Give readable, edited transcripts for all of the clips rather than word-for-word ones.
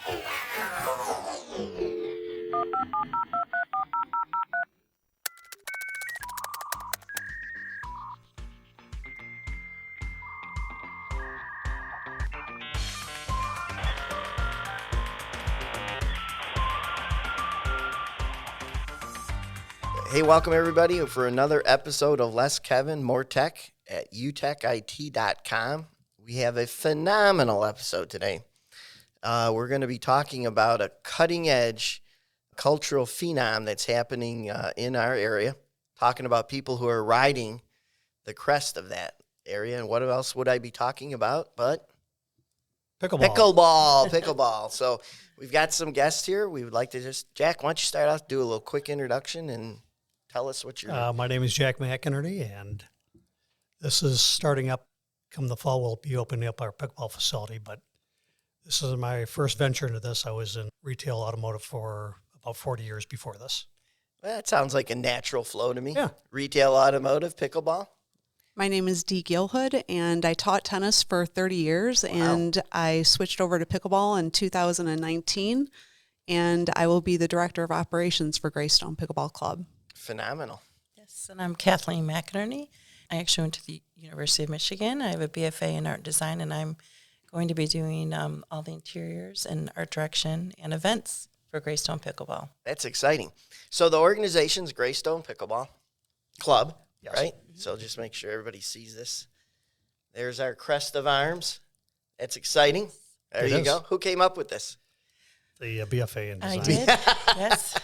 Hey, welcome everybody for another episode of Less Kevin, More Tech at UTECit.com. We have a phenomenal episode today. We're going to be talking about a cutting-edge cultural phenom that's happening in our area, talking about people who are riding the crest of that area. And what else would I be talking about but Pickleball. So we've got some guests here. We would like to Jack, why don't you start off, do a little quick introduction and tell us what you're doing. My name is Jack McInerney, and this is starting up. Come the fall, we'll be opening up our pickleball facility, but this is my first venture into this. I was in retail automotive for about 40 years before this. Well, that sounds like a natural flow to me. Yeah. Retail automotive, pickleball. My name is Geelhood, and I taught tennis for 30 years, and I switched over to pickleball in 2019, and I will be the Director of Operations for Greystone Pickleball Club. Phenomenal. Yes, and I'm Kathleen McInerney. I actually went to the University of Michigan. I have a BFA in art design, and I'm going to be doing all the interiors and art direction and events for Greystone Pickleball. That's exciting. So the organization's Greystone Pickleball Club, Yes. right? So just make sure everybody sees this. There's our crest of arms. That's exciting. There It you is. go. Who came up with this? The BFA in design. I did, yes.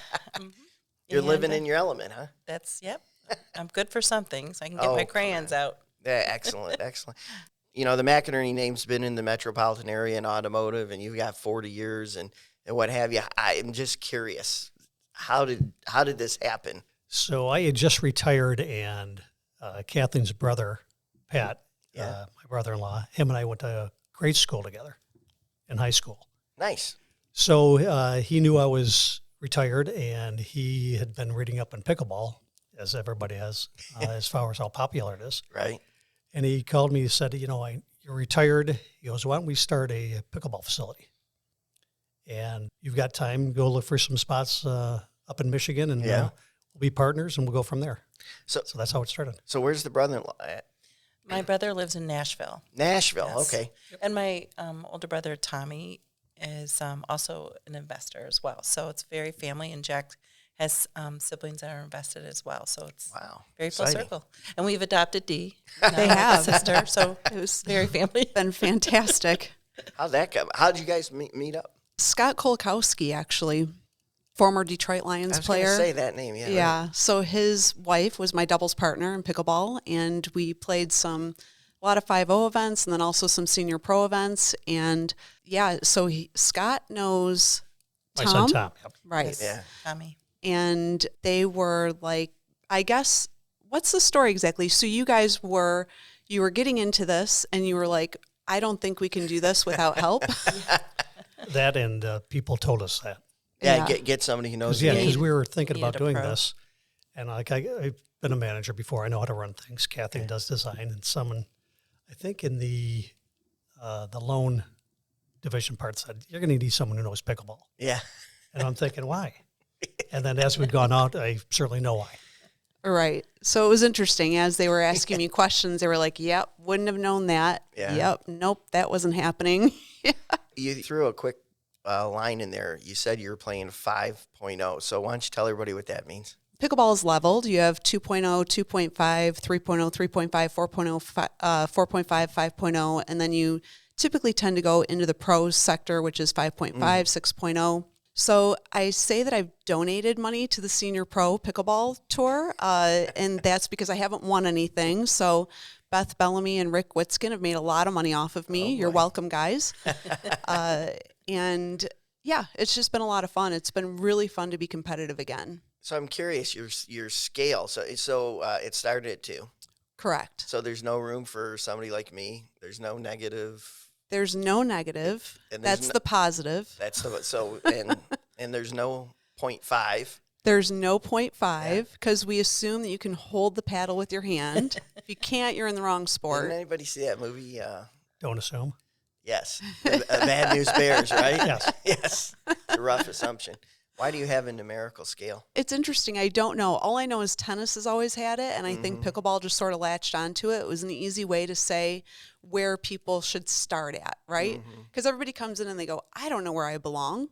You're And, living in your element, huh? Yep. I'm good for some things. I can get my crayons out. Yeah, excellent, excellent. You know, the McInerney name's been in the metropolitan area in automotive, and you've got 40 years and what have you. I'm just curious, how did this happen? So I had just retired, and Kathleen's brother, Pat, my brother-in-law, him and I went to grade school together in high school. Nice. So he knew I was retired, and he had been reading up on pickleball, as everybody has, as far as how popular it is. Right. And he called me and said, you're retired. He goes, why don't we start a pickleball facility? And you've got time, go look for some spots up in Michigan, and we'll be partners, and we'll go from there. So that's how it started. So where's the brother-in-law at? My brother lives in Nashville. Nashville, Yes. okay. And my older brother, Tommy, is also an investor as well. So it's very family, and Jack has siblings that are invested as well. So it's very full Exciting. circle. And we've adopted Dee. They have. Sister, so It was very family. been fantastic. How'd that come? How'd you guys meet up? Scott Kolkowski, actually, former Detroit Lions I was player. going to say that name, yeah. Yeah. Right. So his wife was my doubles partner in pickleball, and we played a lot of 5-0 events and then also some senior pro events. And so Scott knows My Tom. son, Tom. Yep. Right. Yeah. Tommy. And they were like, I guess, what's the story exactly? So you were getting into this, and you were like, I don't think we can do this without help. That and people told us that. Yeah, get somebody who knows. Because we were thinking needed about a doing pro. this. And I've been a manager before. I know how to run things. Kathleen does design, and someone, I think in the loan division part said, you're going to need someone who knows pickleball. Yeah. And I'm thinking, why? And then as we've gone out, I certainly know why. Right. So it was interesting. As they were asking me questions, they were like, yep, wouldn't have known that. Yeah. Yep, nope, that wasn't happening. You threw a quick line in there. You said you were playing 5.0. So why don't you tell everybody what that means? Pickleball is leveled. You have 2.0, 2.5, 3.0, 3.5, 4.0, 4.5, 5.0, and then you typically tend to go into the pros sector, which is 5.5, 6.0. So I say that I've donated money to the Senior Pro Pickleball Tour, and that's because I haven't won anything. So Beth Bellamy and Rick Witzkin have made a lot of money off of me. You're welcome, guys. And yeah, it's just been a lot of fun. It's been really fun to be competitive again. So I'm curious, your scale. So it started at 2. Correct. So there's no room for somebody like me. There's no negative. There's no negative. And there's That's no- the positive. That's the so and there's no 0.5. There's no 0.5 because we assume that you can hold the paddle with your hand. If you can't, you're in the wrong sport. Didn't anybody see that movie? Don't assume. Yes. Bad news bears, right? Yes. Yes. It's a rough assumption. Why do you have a numerical scale? It's interesting. I don't know. All I know is tennis has always had it, and I think pickleball just sort of latched onto it. It was an easy way to say where people should start at, right? Because everybody comes in and they go, I don't know where I belong.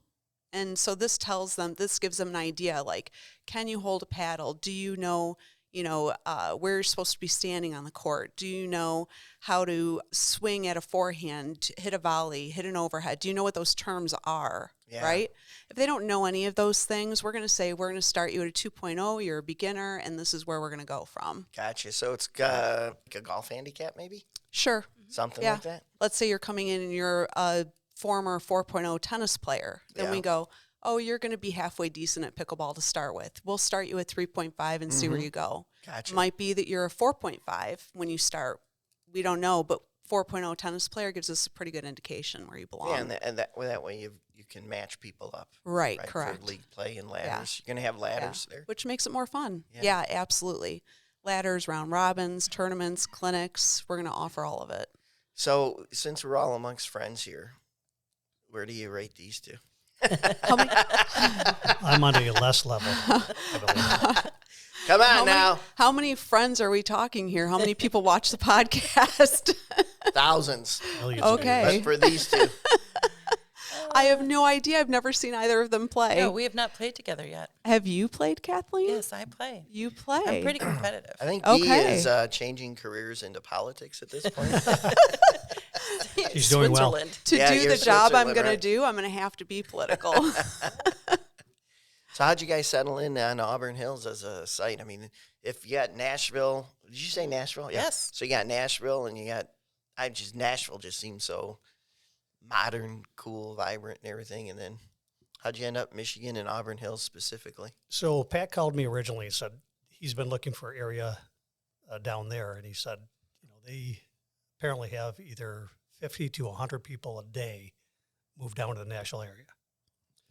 And so this gives them an idea, like, can you hold a paddle? Do you know, where you're supposed to be standing on the court? Do you know how to swing at a forehand, hit a volley, hit an overhead? Do you know what those terms are, right? If they don't know any of those things, we're going to say, we're going to start you at a 2.0, you're a beginner, and this is where we're going to go from. Gotcha. So it's like a golf handicap, maybe? Sure. Something Yeah. like that? Let's say you're coming in and you're a former 4.0 tennis player. Then we go, oh, you're going to be halfway decent at pickleball to start with. We'll start you at 3.5 and see where you go. Gotcha. Might be that you're a 4.5 when you start. We don't know, but 4.0 tennis player gives us a pretty good indication where you belong. Yeah, and that way you can match people up. Right, correct. For league play and ladders. You're going to have ladders there. Which makes it more fun. Yeah, absolutely. Ladders, round robins, tournaments, clinics. We're going to offer all of it. So since we're all amongst friends here, where do you rate these two? I'm on a less level, I believe. Come on now. How many friends are we talking here? How many people watch the podcast? Thousands. Millions Okay. But for these two. I have no idea. I've never seen either of them play. No, we have not played together yet. Have you played, Kathleen? Yes, I play. You play. I'm pretty competitive. I think Okay. Dee is changing careers into politics at this point. She's doing well. Switzerland. To Yeah, do you're the job I'm Switzerland, going right? to do, I'm going to have to be political. So how'd you guys settle in on Auburn Hills as a site? I mean, if you got Nashville, did you say Nashville? Yeah. Yes. So you got Nashville and you got, Nashville just seems so modern, cool, vibrant and everything. And then how'd you end up Michigan and Auburn Hills specifically? So Pat called me originally and said he's been looking for area down there. And he said, they apparently have either 50 to 100 people a day move down to the Nashville area.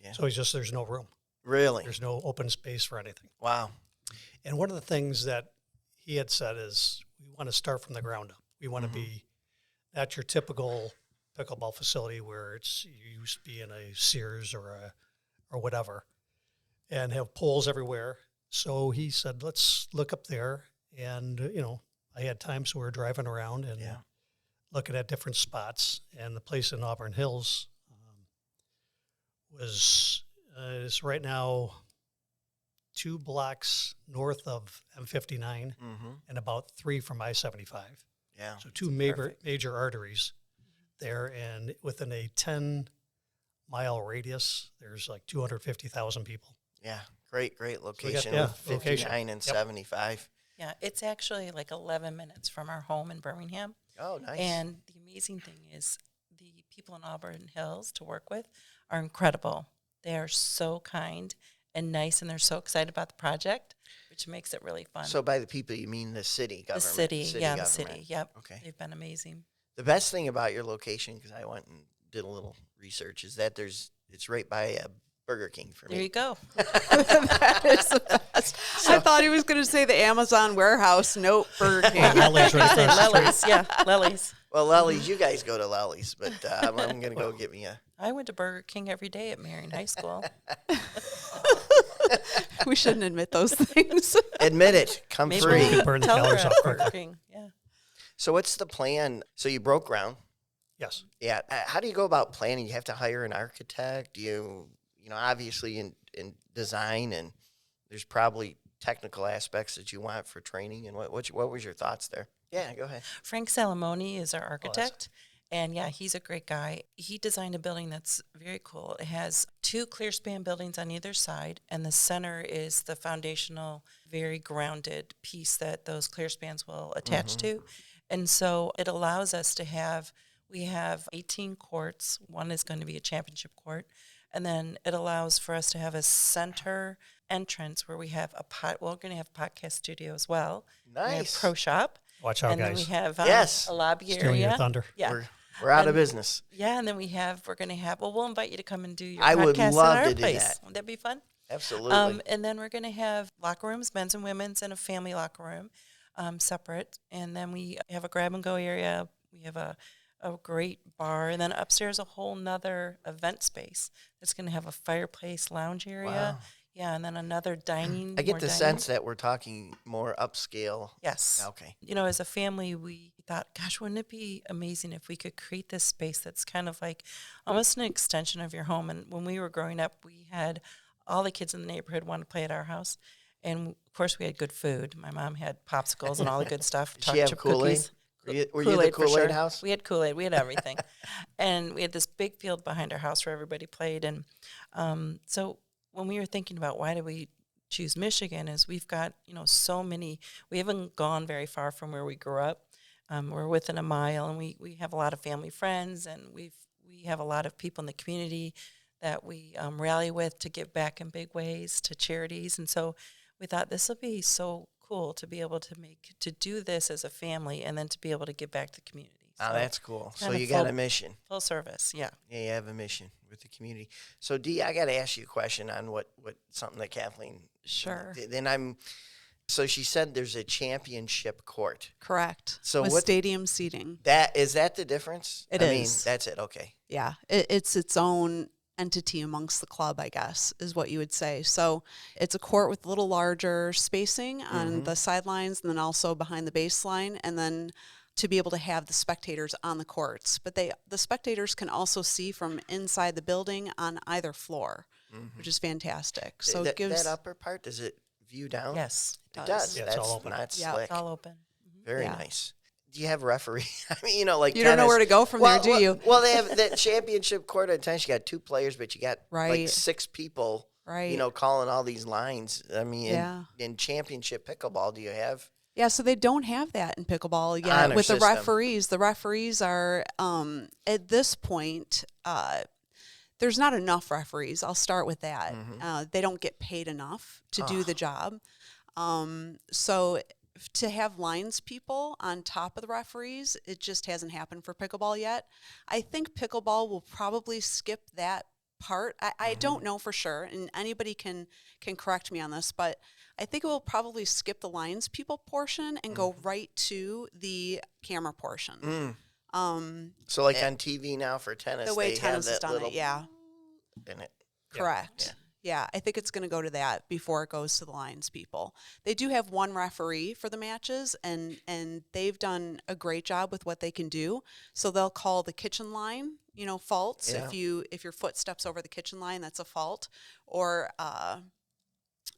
Yeah. So there's no room. Really? There's no open space for anything. Wow. And one of the things that he had said is we want to start from the ground up. We want to be not your typical pickleball facility where you used to be in a Sears or whatever and have poles everywhere. So he said, let's look up there. And, I had times we were driving around and looking at different spots. And the place in Auburn Hills is right now 2 blocks north of M59 and about 3 from I-75. Yeah. So 2 major arteries there, and within a 10-mile radius, there's like 250,000 people. Yeah. Great location. So 59 location. and 75. Yeah, it's actually like 11 minutes from our home in Birmingham. Oh, nice. And the amazing thing is the people in Auburn Hills to work with are incredible. They are so kind and nice, and they're so excited about the project, which makes it really fun. So by the people, you mean the city government? the city, government. the city, yep. Okay. They've been amazing. The best thing about your location, because I went and did a little research, is that it's right by a Burger King for me. There you go. That is the best. I thought he was going to say the Amazon warehouse. Nope, Burger King. Lelly's right across the street. Lelly's, yeah, Lelly's. Well, Lelly's, you guys go to Lelly's, but I'm going to go get me a... I went to Burger King every day at Marion High School. We shouldn't admit those things. Admit it. Come Maybe free. we'll Burn the tell her calories at off Burger quicker. King. Yeah. So what's the plan? So you broke ground. Yes. Yeah. How do you go about planning? You have to hire an architect. Do you obviously in design, and there's probably technical aspects that you want for training. And what was your thoughts there? Yeah, go ahead. Frank Salamone is our architect. And yeah, he's a great guy. He designed a building that's very cool. It has 2 clear span buildings on either side, and the center is the foundational, very grounded piece that those clear spans will attach to. And so it allows us to we have 18 courts. One is going to be a championship court. And then it allows for us to have a center entrance where we have we're going to have a podcast studio as well. We have Nice. pro shop. Watch out, And then guys. we have Yes. a lobby Stealing your area. thunder. Yeah. We're out of business. Yeah, and then we're going to have, we'll invite you to come and do your I podcast would love at our to do place. that. Would that be fun? Absolutely. And then we're going to have locker rooms, men's and women's, and a family locker room separate. And then we have a grab-and-go area. We have a a great bar, and then upstairs a whole nother event space that's going to have a fireplace, lounge area. Wow. Yeah, and then another dining. I get more the dining. sense that we're talking more upscale. Yes. Okay. You know, as a family, we thought, gosh, wouldn't it be amazing if we could create this space that's kind of like almost an extension of your home? And when we were growing up, we had all the kids in the neighborhood want to play at our house. And, of course, we had good food. My mom had popsicles and all the good stuff. Did she have Kool-Aid? Cookies. Were you the for Kool-Aid sure. house? We had Kool-Aid. We had everything. And we had this big field behind our house where everybody played. And so when we were thinking about why did we choose Michigan is we've got, so many. We haven't gone very far from where we grew up. We're within a mile, and we have a lot of family friends, and we have a lot of people in the community that we rally with to give back in big ways to charities. And so we thought this would be so cool to be able to do this as a family and then to be able to give back to the community. Oh, So that's cool. So kind of you got a mission. full service, yeah. Yeah, you have a mission with the community. So, Dee, I got to ask you a question on what something that Kathleen. Sure. So she said there's a championship court. Correct. So with what- stadium seating. Is that the difference? It I is. mean, that's it. Okay. Yeah, it's its own entity amongst the club, I guess, is what you would say. So it's a court with a little larger spacing on the sidelines and then also behind the baseline, and then to be able to have the spectators on the courts. But the spectators can also see from inside the building on either floor, which is fantastic. So it gives that upper part, does it view down? Yes, It does. Yeah, it's That's all open. not Yeah, slick. it's all open. Very Yeah. nice. Do you have referee? I mean, like You don't know tennis. where to go from there, do you? Well, they have that championship court at tennis. You got 2 players, but you got like Right. 6 people. Right. Calling all these lines. I mean, Yeah. in championship pickleball, do you have? Yeah, so they don't have that in pickleball yet Honor with the system. referees. The referees are at this point. There's not enough referees. I'll start with that. They don't get paid enough to do the job. So to have lines people on top of the referees, it just hasn't happened for pickleball yet. I think pickleball will probably skip that part. I don't know for sure, and anybody can correct me on this, but I think it will probably skip the lines people portion and go right to the camera portion. So like on TV now for tennis, The way they tennis have has that done little it, yeah. in it. Correct. Yeah, I think it's going to go to that before it goes to the lines people. They do have one referee for the matches, and they've done a great job with what they can do. So they'll call the kitchen line, faults. Yeah. If your foot steps over the kitchen line, that's a fault. Or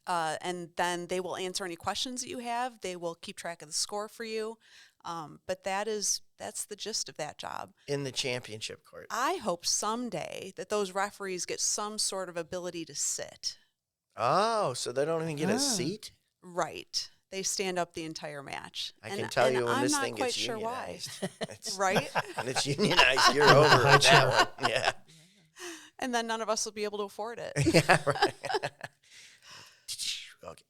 and then they will answer any questions that you have. They will keep track of the score for you. But that's the gist of that job. In the championship court. I hope someday that those referees get some sort of ability to sit. Oh, so they don't even get a seat? Right. They stand up the entire match. I can tell you when I'm this not thing quite gets sure why. unionized. It's- Right? When it's unionized, you're over with that one. Yeah. And then none of us will be able to afford it. Yeah, right. Okay.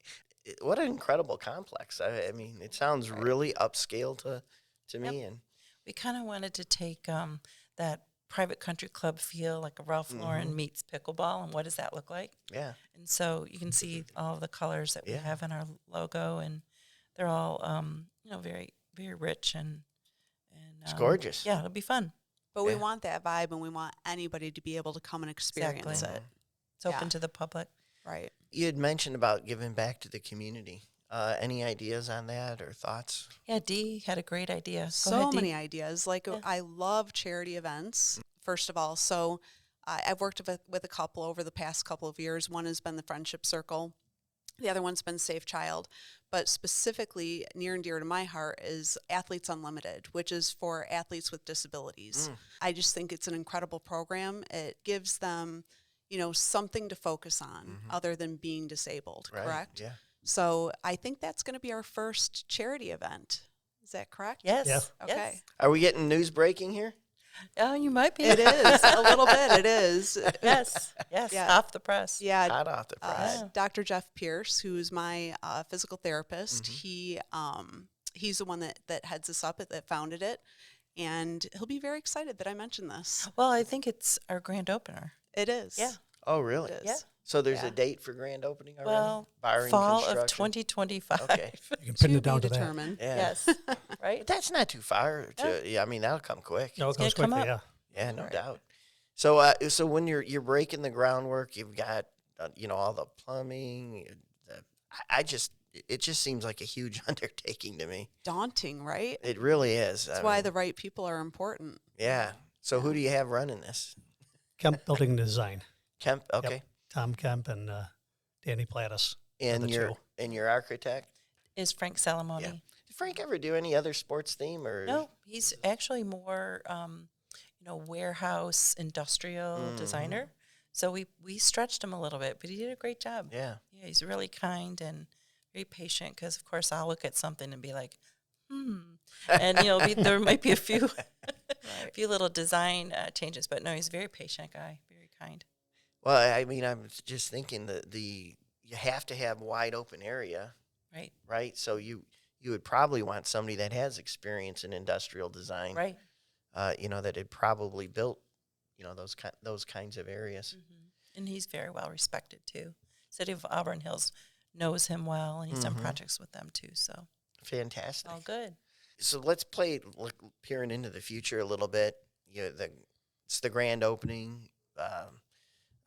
What an incredible complex. I mean, it sounds really upscale to me. And We kind of wanted to take that private country club feel, like a Ralph Lauren meets pickleball, and what does that look like? yeah. And so you can see all the colors that we Yeah. have in our logo, and they're all, very, very rich and It's gorgeous. Yeah, it'll be fun. But we Yeah. want that vibe, and we want anybody to be able to come and experience Exactly. it. It's open Yeah. to the public. Right. You had mentioned about giving back to the community. Any ideas on that or thoughts? Yeah, Dee had a great idea. Go So ahead, Dee. many ideas. Like, I love charity events, first of all. So I've worked with a couple over the past couple of years. One has been the Friendship Circle. The other one's been Safe Child. But specifically, near and dear to my heart is Athletes Unlimited, which is for athletes with disabilities. I just think it's an incredible program. It gives them, something to focus on other than being disabled, Right, correct? yeah. So I think that's going to be our first charity event. Is that correct? Yes. Yeah. Okay. Yes. Are we getting news breaking here? Oh, you might be. It is a little bit. It is. Yes. Yes. Yeah. Off the press. Yeah. Hot off the press. Dr. Jeff Pierce, who's my physical therapist, he's the one that heads us up, that founded it, and he'll be very excited that I mentioned this. Well, I think it's our grand opener. It is. Yeah. Oh, really? It is. Yeah. So there's a date for grand opening already? Well, Barring fall of construction? 2025. Okay. You can pin To it down be to that. determined. Yeah. Yes, right? But that's not too far. I mean, that'll come quick. No, it gonna goes come quickly, up. yeah. Yeah, no Right. doubt. So, so when you're breaking the groundwork, you've got all the plumbing. It just seems like a huge undertaking to me. Daunting, right? It really is. That's why the right people are important. Yeah. So who do you have running this? Kemp Building Design. Kemp. Yep. Okay. Tom Kemp and Danny Plattis. And the two. your architect. Is Frank Salamone. Yeah. Did Frank ever do any other sports theme or? No, he's actually more, warehouse industrial designer. So we stretched him a little bit, but he did a great job. Yeah. Yeah, he's really kind and very patient because, of course, I'll look at something and be like, and there might be a few, few little design changes, but no, he's a very patient guy, very kind. Well, I mean, I'm just thinking that you have to have wide open area, Right, right? So you would probably want somebody that has experience in industrial design, right. that had probably built, those kinds of areas. And he's very well respected too. City of Auburn Hills knows him well, and he's done projects with them too. So Fantastic. all good. So let's peering into the future a little bit. It's the grand opening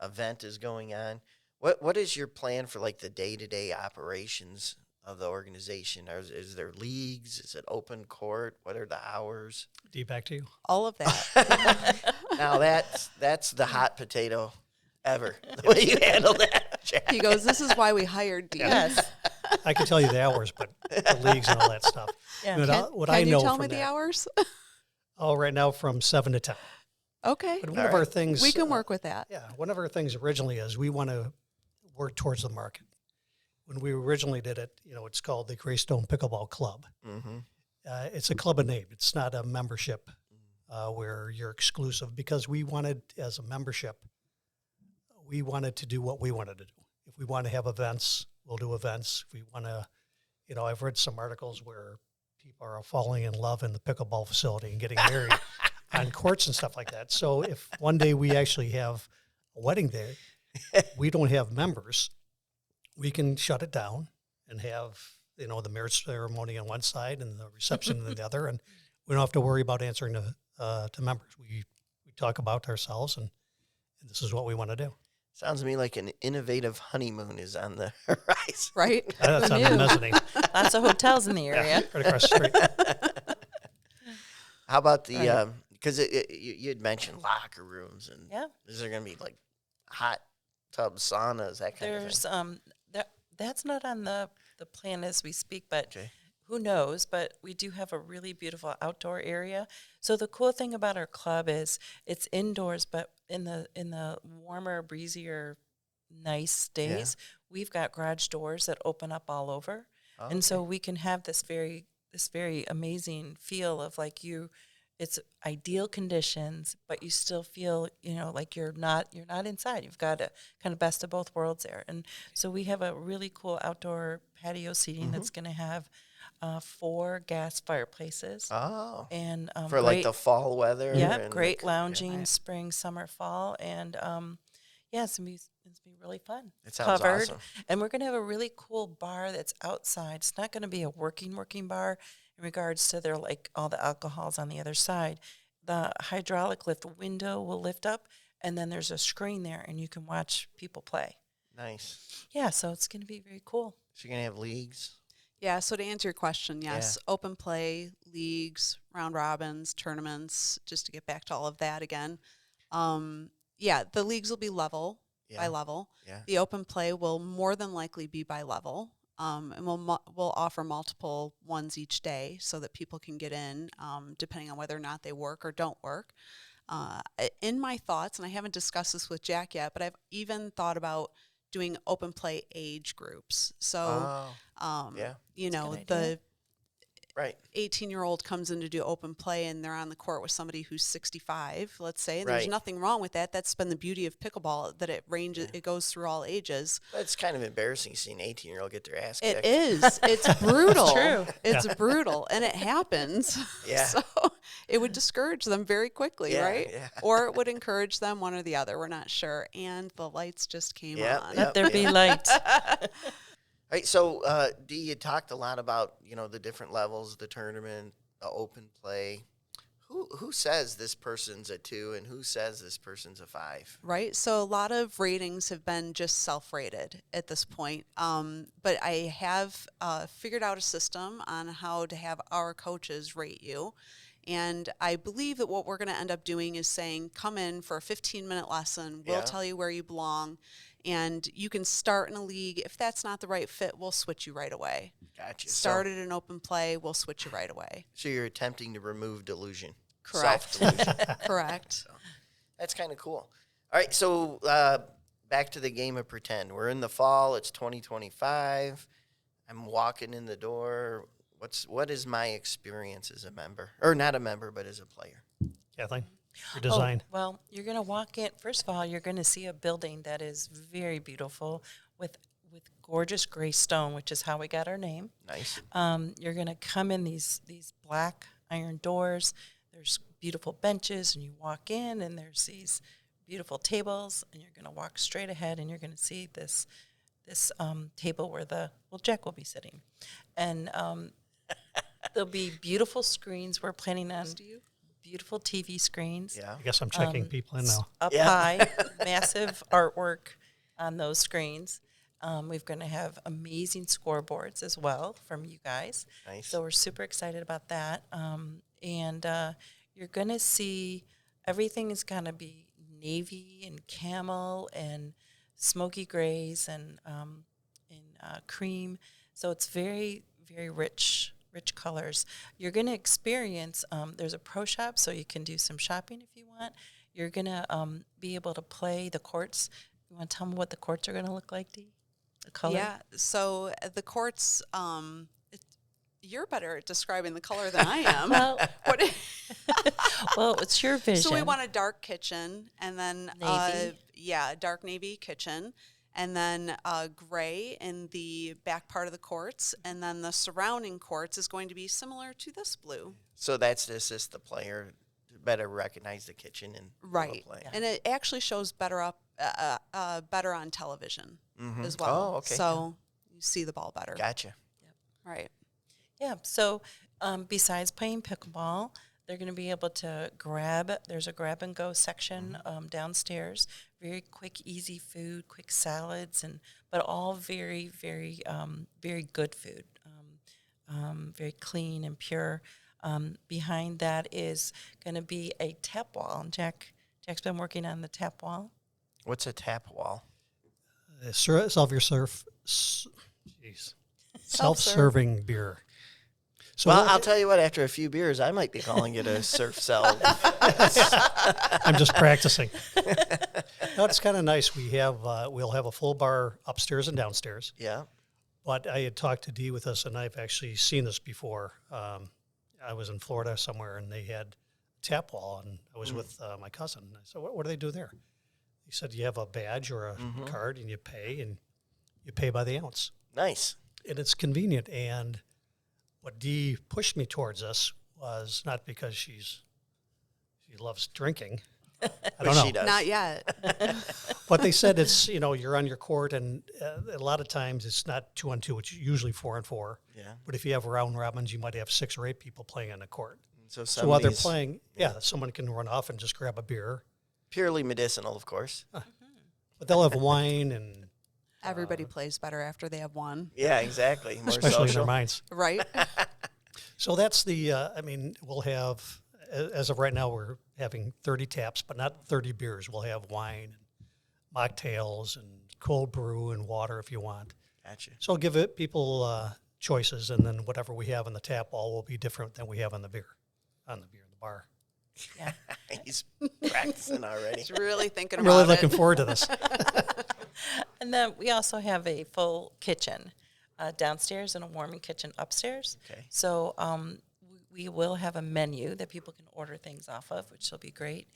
event is going on. What is your plan for like the day-to-day operations of the organization? Is there leagues? Is it open court? What are the hours? Dee, back to you. All of that. Now that's the hot potato ever. The way you handle that, Jack. He goes, this is why we hired Dean. Yes. I can tell you the hours, but the leagues and all that stuff. Yeah. What Can I know you tell from me the that- hours? Oh, right now from 7 to 10. Okay. But one of our things, We can work with that. yeah, one of our things originally is we want to work towards the market. When we originally did it, it's called the Greystone Pickleball Club. Mm-hmm. It's a club of name. It's not a membership where you're exclusive, because we wanted, as a membership, we wanted to do what we wanted to do. If we want to have events, we'll do events. If we want to, I've read some articles where people are falling in love in the pickleball facility and getting married on courts and stuff like that. So if one day we actually have a wedding day, we don't have members, we can shut it down and have, the marriage ceremony on one side and the reception on the other, and we don't have to worry about answering to members. We talk about ourselves, and this is what we want to do. Sounds to me like an innovative honeymoon is on the horizon. Right? That's on the mezzanine. Lots of hotels in the area. Right across the street. How about the because you had mentioned locker rooms, and Yeah. is there going to be like hot tub saunas, that kind of There's thing? that's not on the plan as we speak, but Okay. who knows? But we do have a really beautiful outdoor area. So the cool thing about our club is it's indoors, but in the warmer, breezier, nice days, we've got garage doors that open up all over, and so we can have this very amazing feel of like it's ideal conditions, but you still feel, like you're not inside. You've got a kind of best of both worlds there. And so we have a really cool outdoor patio seating that's going to have 4 gas fireplaces. Oh, And for like the fall weather. yeah, and great the- lounging, spring, summer, fall, and it's gonna be really fun. It sounds covered, awesome. and we're gonna have a really cool bar that's outside. It's not gonna be a working bar in regards to their like all the alcohols on the other side. The hydraulic lift window will lift up, and then there's a screen there, and you can watch people play. Nice. Yeah, so it's gonna be very cool. So you're going to have leagues? Yeah, so to answer your question, yes, open play, leagues, round robins, tournaments, just to get back to all of that again. The leagues will be by level. Yeah. The open play will more than likely be by level, and we'll offer multiple ones each day so that people can get in, depending on whether or not they work or don't work. In my thoughts, and I haven't discussed this with Jack yet, but I've even thought about doing open play age groups. So, the Right. 18-year-old comes in to do open play and they're on the court with somebody who's 65, let's say. And there's Right. nothing wrong with that. That's been the beauty of pickleball, that it goes through all ages. It's kind of embarrassing seeing an 18-year-old get their ass It kicked. is. It's brutal. True. It's brutal, and it happens. Yeah. So, it would discourage them very quickly, Yeah, right? yeah. Or it would encourage them, one or the other. We're not sure. And the lights just came Yep, on. Let there be light. All right, so Dee, you talked a lot about, the different levels, the tournament, the open play. Who says this person's a 2 and who says this person's a 5? Right. So a lot of ratings have been just self-rated at this point. But I have figured out a system on how to have our coaches rate you. And I believe that what we're going to end up doing is saying, come in for a 15-minute lesson. We'll tell you where you belong. And you can start in a league. If that's not the right fit, we'll switch you right away. Gotcha. Start at an open play, we'll switch you right away. So you're attempting to remove delusion. Correct. Self-delusion. Correct. So that's kind of cool. All right, so back to the game of pretend. We're in the fall. It's 2025. I'm walking in the door. What is my experience as a member? Or not a member, but as a player? Kathleen, your design. Oh, well, you're going to walk in. First of all, you're going to see a building that is very beautiful with gorgeous gray stone, which is how we got our name. Nice. You're going to come in these black iron doors. There's beautiful benches, and you walk in, and there's these beautiful tables, and you're going to walk straight ahead, and you're going to see this table where Jack will be sitting. And there'll be beautiful screens. We're planning on beautiful TV screens. Yeah. I guess I'm checking people in now. Up high, massive artwork on those screens. We're going to have amazing scoreboards as well from you guys. Nice. So we're super excited about that. And you're going to see everything is going to be navy and camel and smoky grays and cream. So it's very, very rich colors. You're going to experience, there's a pro shop, so you can do some shopping if you want. You're going to be able to play the courts. You want to tell me what the courts are going to look like, Dee? The color? Yeah, so the courts, you're better at describing the color than I am. Well, it's your vision. So we want a dark kitchen, and then Navy. Dark navy kitchen, and then gray in the back part of the courts, and then the surrounding courts is going to be similar to this blue. So that's to assist the player to better recognize the kitchen and Right, play. and it actually shows better on television as well. Oh, okay. So you see the ball better. Gotcha. Right. Yeah, so besides playing pickleball, they're going to be able to there's a grab-and-go section downstairs, very quick, easy food, quick salads, but all very, very, very good food, very clean and pure. Behind that is going to be a tap wall. And Jack's been working on the tap wall. What's a tap wall? Self-serving beer. So Well, I'll tell you what, after a few beers, I might be calling it a surf cell. I'm just practicing. No, it's kind of nice. We'll have a full bar upstairs and downstairs. Yeah. But I had talked to Dee with us, and I've actually seen this before. I was in Florida somewhere, and they had a tap wall, and I was with my cousin. I said, what do they do there? He said, you have a badge or a card, and you pay by the ounce. Nice. And it's convenient. And what Dee pushed me towards this was not because she loves drinking. I don't know. She does. Not yet. But they said it's, you're on your court, and a lot of times it's not 2-on-2, it's usually 4-on-4. Yeah. But if you have round robins, you might have 6 or 8 people playing on the court. So While they're playing, someone can run off and just grab a beer. Purely medicinal, of course. But they'll have wine and Everybody plays better after they have one. Yeah, exactly. More especially in their social. minds. Right? So that's we'll have, as of right now, we're having 30 taps, but not 30 beers. We'll have wine, and mocktails, and cold brew and water if you want. Gotcha. So I'll give people choices, and then whatever we have in the tap wall will be different than we have on the beer in the bar. Yeah. He's practicing already. He's really thinking I'm about really looking forward to this. And then we also have a full kitchen downstairs and a warming kitchen upstairs. Okay. So we will have a menu that people can order things off of, which will be great.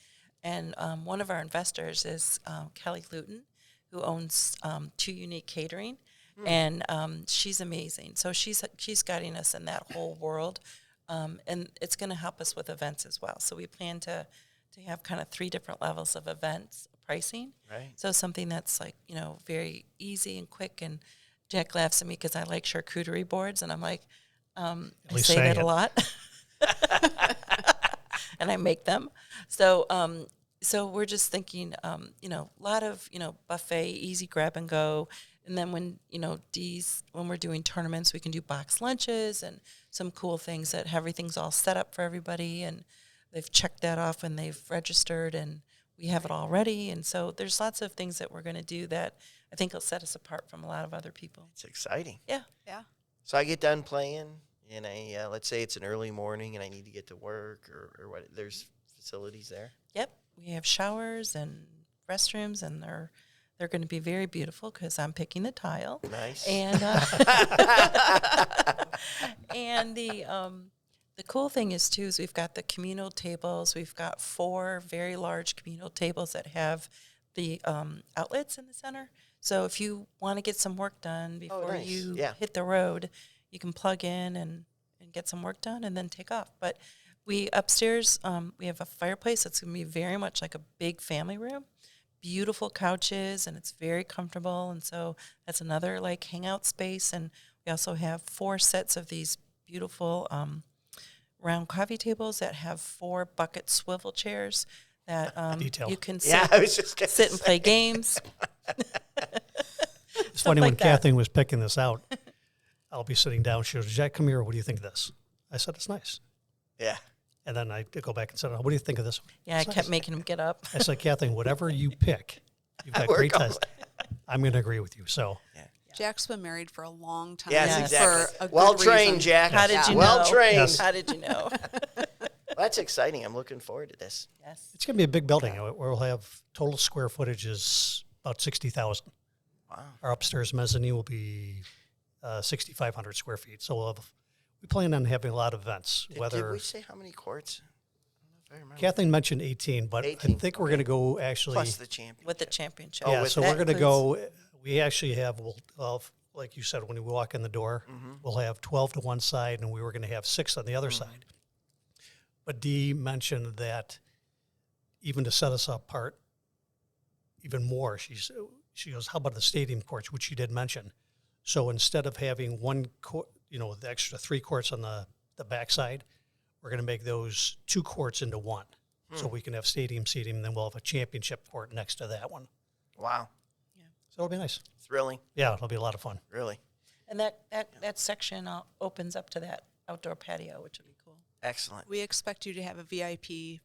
And one of our investors is Kelly Luton, who owns 2 Unique Catering, and she's amazing. So she's guiding us in that whole world And it's going to help us with events as well. So we plan to have kind of 3 different levels of events pricing. Right. So something that's like, very easy and quick. And Jack laughs at me because I like charcuterie boards. And I'm like, I say that a lot. And I make them. So so we're just thinking, a lot of, buffet, easy grab and go. And then when we're doing tournaments, we can do box lunches and some cool things that everything's all set up for everybody. And they've checked that off and they've registered and we have it all ready. And so there's lots of things that we're going to do that I think will set us apart from a lot of other people. It's exciting. Yeah. Yeah. So I get done playing, and let's say it's an early morning, and I need to get to work or what. There's facilities there. Yep. We have showers and restrooms, and they're going to be very beautiful because I'm picking the tile. Nice. And and the cool thing is too is we've got the communal tables. We've got 4 very large communal tables that have the outlets in the center. So if you want to get some work done before nice. you Yeah. hit the road, you can plug in and get some work done and then take off. But we upstairs, we have a fireplace that's going to be very much like a big family room. Beautiful couches, and it's very comfortable. And so that's another like hangout space. And we also have 4 sets of these beautiful round coffee tables that have 4 bucket swivel chairs that you can sit and play games. It's funny like when that. Kathleen was picking this out, I'll be sitting down. She goes, Jack, come here. What do you think of this? I said, it's nice. Yeah. And then I go back and said, what do you think of this one? Yeah, It's I kept nice. making him get up. I said, Kathleen, whatever you pick, you've got Work great on taste. I'm going to agree with you. So Jack's been married for a long time. Yes, Yes. exactly. For a good Well trained, reason. Jack. How did you Well know? trained. Yes. How did you know? Well, that's exciting. I'm looking forward to this. Yes. it's going to be a big building. We'll have total square footage is about 60,000. Wow. Our upstairs mezzanine will be 6,500 square feet. So we plan on having a lot of events. Did we say how many courts? I don't know if I remember. Kathleen mentioned 18, but 18, I think we're going to go actually. Plus the champion. With the championship. Oh, Yeah, with so that we're going to includes- go. We actually have, like you said, when we walk in the door, we'll have 12 to one side, and we were going to have 6 on the other side. But Dee mentioned that even to set us apart even more, she goes, how about the stadium courts, which she did mention. So instead of having one court, the extra 3 courts on the backside, we're going to make those 2 courts into 1. So we can have stadium seating, and then we'll have a championship court next to that one. Wow. So it'll be nice. Thrilling. Yeah, it'll be a lot of fun. Really. And that section opens up to that outdoor patio, which would be cool. Excellent. We expect you to have a VIP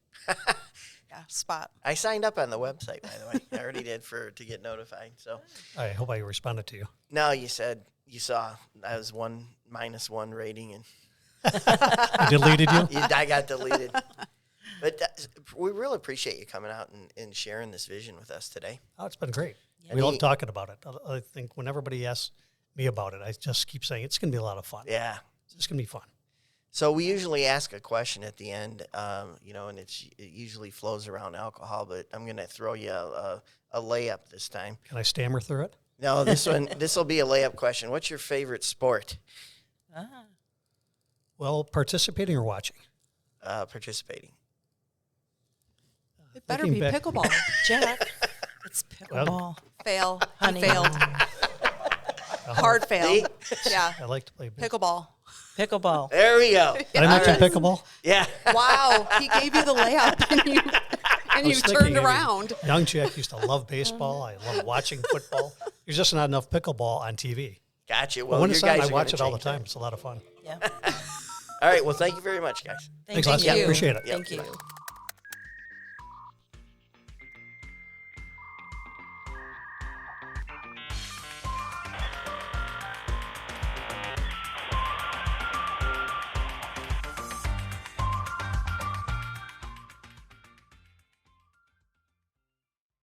spot. I signed up on the website, by the way. I already did to get notified. So I hope I responded to you. no, you said you saw I was -1 rating, and I deleted you? I got deleted. But we really appreciate you coming out and sharing this vision with us today. Oh, it's been great. Yeah. We love talking about it. I think when everybody asks me about it, I just keep saying it's going to be a lot of fun. Yeah. It's going to be fun. So we usually ask a question at the end, and it usually flows around alcohol, but I'm going to throw you a layup this time. Can I stammer through it? No, this will be a layup question. What's your favorite sport? Well, participating or watching? Participating. It better Thinking be back- pickleball. Jack, it's pickleball. Well, Fail. Honey. He failed. Hard fail. See? Yeah. I like to play. Pickleball. Pickleball. There we go. Did I mention All right. pickleball? Yeah. Wow. He gave you the layup and you I was turned thinking, around. Young Jack used to love baseball. I love watching football. There's just not enough pickleball on TV. Gotcha. But Well, when you it's guys on, I are watch gonna it all the change time. that. It's a lot of fun. Yeah. All right. Well, thank you very much, guys. Thanks a lot. you. Appreciate it. Thank Yep. you.